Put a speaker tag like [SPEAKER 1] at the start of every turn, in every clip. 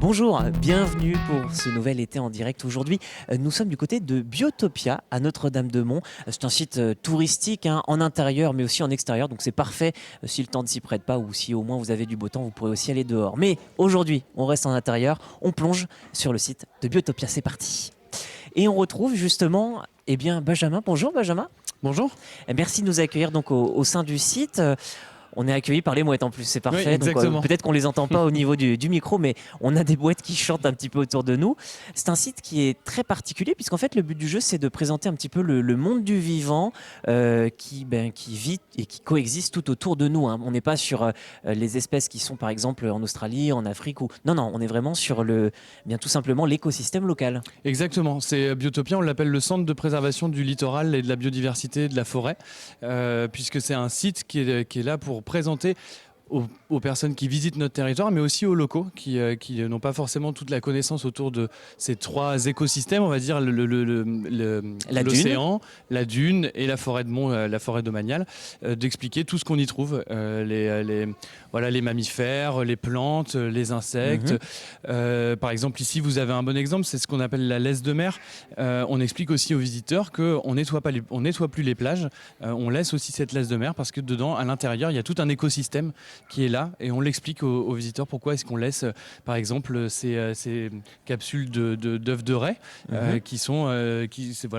[SPEAKER 1] Bonjour, bienvenue pour ce nouvel été en direct. Aujourd'hui, nous sommes du côté de Biotopia à Notre-Dame-de-Mont. C'est un site touristique en intérieur mais aussi en extérieur, donc c'est parfait si le temps ne s'y prête pas ou si au moins vous avez du beau temps, vous pourrez aussi aller dehors. Mais aujourd'hui, on reste en intérieur, on plonge sur le site de Biotopia. C'est parti. Et on retrouve justement Benjamin. Bonjour Benjamin.
[SPEAKER 2] Bonjour.
[SPEAKER 1] Et merci de nous accueillir donc au sein du site. On est accueillis par les mouettes en plus, c'est parfait.
[SPEAKER 2] Oui, exactement.
[SPEAKER 1] Donc, peut-être qu'on les entend pas au niveau du micro, mais on a des mouettes qui chantent un petit peu autour de nous. C'est un site qui est très particulier, puisqu'en fait, le but du jeu, c'est de présenter un petit peu le monde du vivant qui vit et qui coexiste tout autour de nous. On n'est pas sur les espèces qui sont, par exemple, en Australie, en Afrique. Non, on est vraiment sur tout simplement l'écosystème local.
[SPEAKER 2] Exactement. C'est Biotopia, on l'appelle le centre de préservation du littoral et de la biodiversité de la forêt, puisque c'est un site qui est là pour présenter aux personnes qui visitent notre territoire, mais aussi aux locaux qui n'ont pas forcément toute la connaissance autour de ces trois écosystèmes, on va dire l'océan, la dune et la forêt de Mont, la forêt domaniale, d'expliquer tout ce qu'on y trouve, les mammifères, les plantes, les insectes. Par exemple, ici, vous avez un bon exemple, c'est ce qu'on appelle la laisse de mer. On explique aussi aux visiteurs qu'on nettoie plus les plages, on laisse aussi cette laisse de mer parce que dedans, à l'intérieur, il y a tout un écosystème qui est là et on l'explique aux visiteurs pourquoi est-ce qu'on laisse par exemple ces capsules d'œufs de raie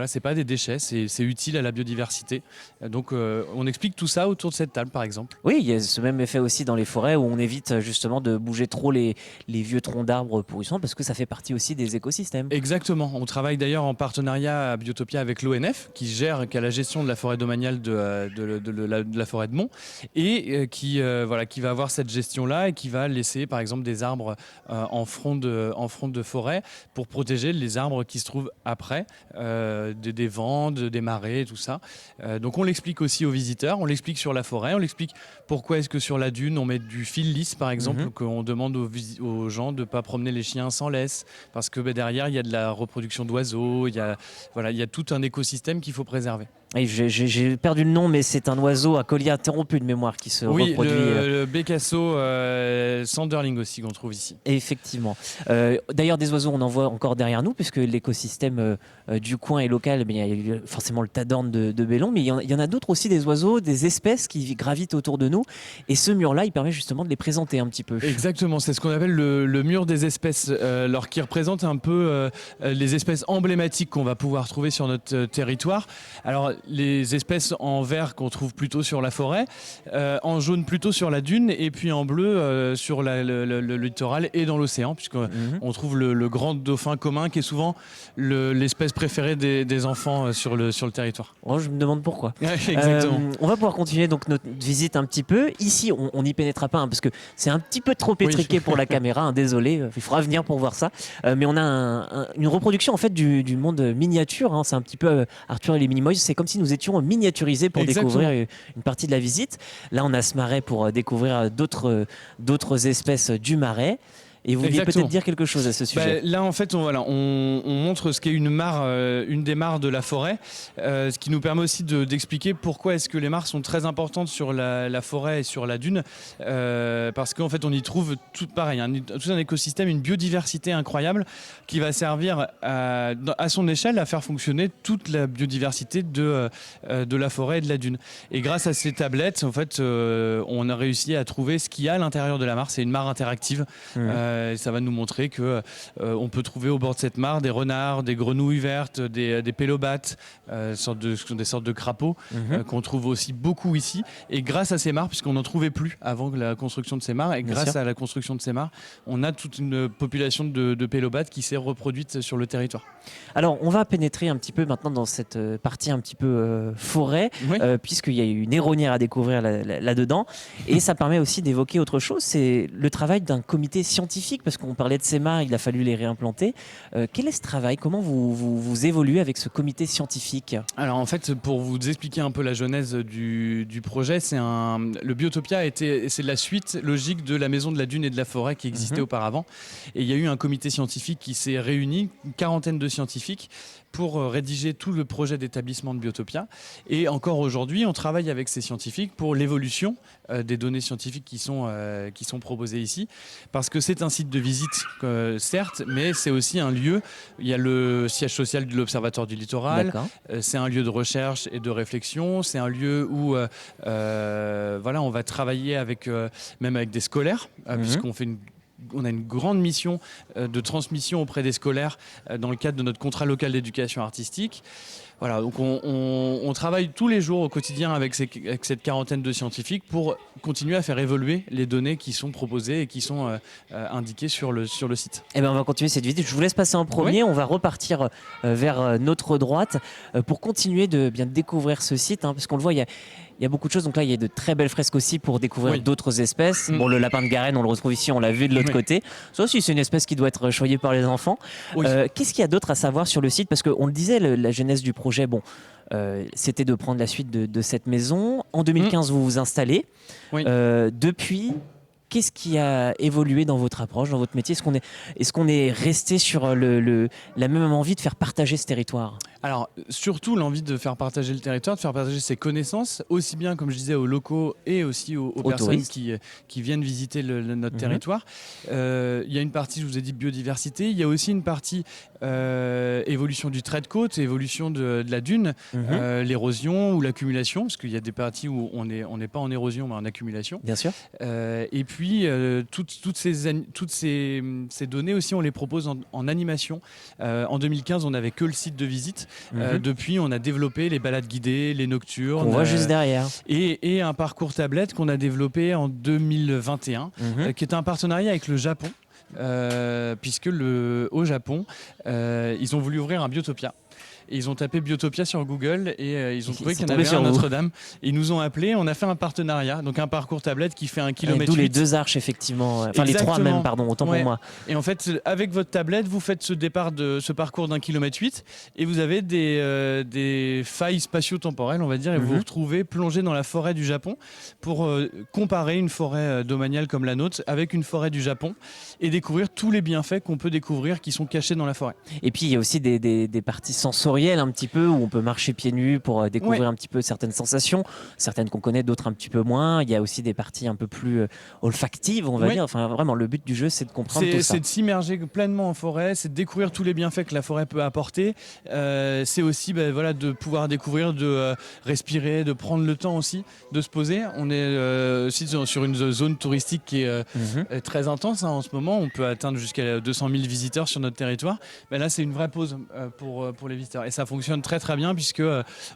[SPEAKER 2] c'est pas des déchets, c'est utile à la biodiversité. Donc on explique tout ça autour de cette table par exemple.
[SPEAKER 1] Oui, il y a ce même effet aussi dans les forêts où on évite justement de bouger trop les vieux troncs d'arbres pourrissants parce que ça fait partie aussi des écosystèmes.
[SPEAKER 2] Exactement, on travaille d'ailleurs en partenariat à Biotopia avec l'ONF qui a la gestion de la forêt domaniale de la forêt de Mont et qui va avoir cette gestion-là et qui va laisser par exemple des arbres en front de forêt pour protéger les arbres qui se trouvent après des vents, des marées, tout ça. Donc on l'explique aussi aux visiteurs, on l'explique sur la forêt, on l'explique pourquoi est-ce que sur la dune on met du fil lisse par exemple, qu'on demande aux gens de ne pas promener les chiens sans laisse parce que derrière il y a de la reproduction d'oiseaux, il y a tout un écosystème qu'il faut préserver.
[SPEAKER 1] Et j'ai perdu le nom, mais c'est un oiseau à collier interrompu de mémoire qui se reproduit.
[SPEAKER 2] Le bécasso sanderling aussi qu'on trouve ici.
[SPEAKER 1] Effectivement. D'ailleurs, des oiseaux, on en voit encore derrière nous, puisque l'écosystème du coin est local. Mais il y a forcément le tadorne de Bellon, mais il y en a d'autres aussi, des oiseaux, des espèces qui gravitent autour de nous. Et ce mur-là, il permet justement de les présenter un petit peu.
[SPEAKER 2] Exactement, c'est ce qu'on appelle le mur des espèces, qui représente un peu les espèces emblématiques qu'on va pouvoir trouver sur notre territoire. Alors, les espèces en vert qu'on trouve plutôt sur la forêt, en jaune plutôt sur la dune et puis en bleu sur le littoral et dans l'océan puisqu'on trouve le grand dauphin commun qui est souvent l'espèce préférée des enfants sur le territoire.
[SPEAKER 1] Oh, je me demande pourquoi.
[SPEAKER 2] Exactement.
[SPEAKER 1] On va pouvoir continuer donc notre visite un petit peu. Ici, on n'y pénétrera pas parce que c'est un petit peu trop étriqué pour la caméra. Désolé, il faudra venir pour voir ça. Mais on a une reproduction en fait du monde miniature. C'est un petit peu Arthur et les Minimoys. C'est comme si nous étions miniaturisés pour découvrir une partie de la visite. Là, on a ce marais pour découvrir d'autres espèces du marais. Et vous vouliez peut-être dire quelque chose à ce sujet.
[SPEAKER 2] Là, en fait, on montre ce qu'est une des mares de la forêt, ce qui nous permet aussi d'expliquer pourquoi est-ce que les mares sont très importantes sur la forêt et sur la dune, parce qu'en fait, on y trouve tout pareil, tout un écosystème, une biodiversité incroyable qui va servir à son échelle à faire fonctionner toute la biodiversité de la forêt et de la dune. Et grâce à ces tablettes, en fait, on a réussi à trouver ce qu'il y a à l'intérieur de la mare. C'est une mare interactive. Ça va nous montrer que on peut trouver au bord de cette mare des renards, des grenouilles vertes, des pélobates, des sortes de crapauds qu'on trouve aussi beaucoup ici. Et grâce à ces mares, puisqu'on n'en trouvait plus avant la construction de ces mares, et grâce à la construction de ces mares, on a toute une population de pélobates qui s'est reproduite sur le territoire.
[SPEAKER 1] Alors, on va pénétrer un petit peu maintenant dans cette partie un petit peu forêt, puisqu'il y a une héronière à découvrir là-dedans. Et ça permet aussi d'évoquer autre chose, c'est le travail d'un comité scientifique, parce qu'on parlait de ces mares, il a fallu les réimplanter. Quel est ce travail ? Comment vous évoluez avec ce comité scientifique ?
[SPEAKER 2] Alors en fait, pour vous expliquer un peu la genèse du projet, le Biotopia c'est la suite logique de la Maison de la Dune et de la Forêt qui existait auparavant. Et il y a eu un comité scientifique qui s'est réuni, une quarantaine de scientifiques, pour rédiger tout le projet d'établissement de Biotopia. Et encore aujourd'hui, on travaille avec ces scientifiques pour l'évolution des données scientifiques qui sont proposées ici. Parce que c'est un site de visite, certes, mais c'est aussi un lieu. Il y a le siège social de l'Observatoire du littoral. C'est un lieu de recherche et de réflexion. C'est un lieu où on va travailler même avec des scolaires, puisqu'on a une grande mission de transmission auprès des scolaires dans le cadre de notre contrat local d'éducation artistique. Voilà, donc on travaille tous les jours au quotidien avec cette quarantaine de scientifiques pour continuer à faire évoluer les données qui sont proposées et qui sont indiquées sur le site.
[SPEAKER 1] Eh bien, on va continuer cette visite. Je vous laisse passer en premier. Oui. On va repartir vers notre droite pour continuer de bien découvrir ce site, parce qu'on le voit, il y a beaucoup de choses. Donc là, il y a de très belles fresques aussi pour découvrir d'autres espèces. Bon, le lapin de Garenne, on le retrouve ici, on l'a vu de l'autre côté. Ça aussi, c'est une espèce qui doit être choyée par les enfants. Oui. Qu'est-ce qu'il y a d'autre à savoir sur le site? Parce qu'on le disait, la genèse du projet, c'était de prendre la suite de cette maison. En 2015, vous vous installez. Oui. Depuis, qu'est-ce qui a évolué dans votre approche, dans votre métier? Est-ce qu'on est resté sur la même envie de faire partager ce territoire?
[SPEAKER 2] Alors, surtout l'envie de faire partager le territoire, de faire partager ses connaissances, aussi bien, comme je disais, aux locaux et aussi aux personnes qui viennent visiter notre territoire. Il y a une partie, je vous ai dit, biodiversité. Il y a aussi une partie évolution du trait de côte, évolution de la dune, l'érosion ou l'accumulation, parce qu'il y a des parties où on n'est pas en érosion, mais en accumulation.
[SPEAKER 1] Bien sûr.
[SPEAKER 2] Et puis, toutes ces données aussi, on les propose en animation. En 2015, on n'avait que le site de visite. Depuis, on a développé les balades guidées, les nocturnes.
[SPEAKER 1] On voit juste derrière.
[SPEAKER 2] Et un parcours tablette qu'on a développé en 2021, qui est un partenariat avec le Japon. Puisque au Japon, ils ont voulu ouvrir un Biotopia. Et ils ont tapé Biotopia sur Google et ils ont trouvé qu'il y en avait un à Notre-Dame. Ils nous ont appelés, on a fait un partenariat, donc un parcours tablette qui fait 1 km.
[SPEAKER 1] D'où les 2 arches, effectivement. Enfin, les 3 même, pardon, autant pour moi.
[SPEAKER 2] Et en fait, avec votre tablette, vous faites ce parcours d'1 km 8 et vous avez des failles spatio-temporelles, on va dire, et vous vous retrouvez plongé dans la forêt du Japon pour comparer une forêt domaniale comme la nôtre avec une forêt du Japon et découvrir tous les bienfaits qu'on peut découvrir qui sont cachés dans la forêt.
[SPEAKER 1] Et puis, il y a aussi des parties sensorielles un petit peu, où on peut marcher pieds nus pour découvrir un petit peu certaines sensations, certaines qu'on connaît, d'autres un petit peu moins. Il y a aussi des parties un peu plus olfactives, on va dire. Enfin, vraiment, le but du jeu, c'est de comprendre tout ça.
[SPEAKER 2] C'est de s'immerger pleinement en forêt, c'est de découvrir tous les bienfaits que la forêt peut apporter. C'est aussi de pouvoir découvrir, de respirer, de prendre le temps aussi, de se poser. On est aussi sur une zone touristique qui est très intense en ce moment. On peut atteindre jusqu'à 200 000 visiteurs sur notre territoire. Mais là, c'est une vraie pause pour les visiteurs. Et ça fonctionne très très bien puisque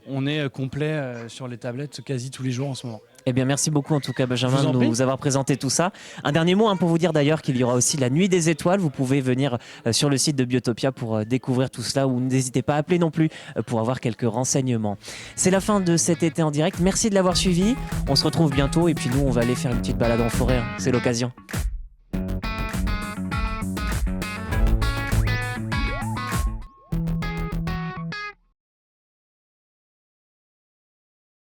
[SPEAKER 2] on est complet sur les tablettes quasi tous les jours en ce moment.
[SPEAKER 1] Eh bien, merci beaucoup en tout cas, Benjamin, de nous avoir présenté tout ça. Un dernier mot pour vous dire d'ailleurs qu'il y aura aussi la Nuit des Étoiles. Vous pouvez venir sur le site de Biotopia pour découvrir tout cela, ou n'hésitez pas à appeler non plus pour avoir quelques renseignements. C'est la fin de cet été en direct. Merci de l'avoir suivi. On se retrouve bientôt et puis nous, on va aller faire une petite balade en forêt. C'est l'occasion.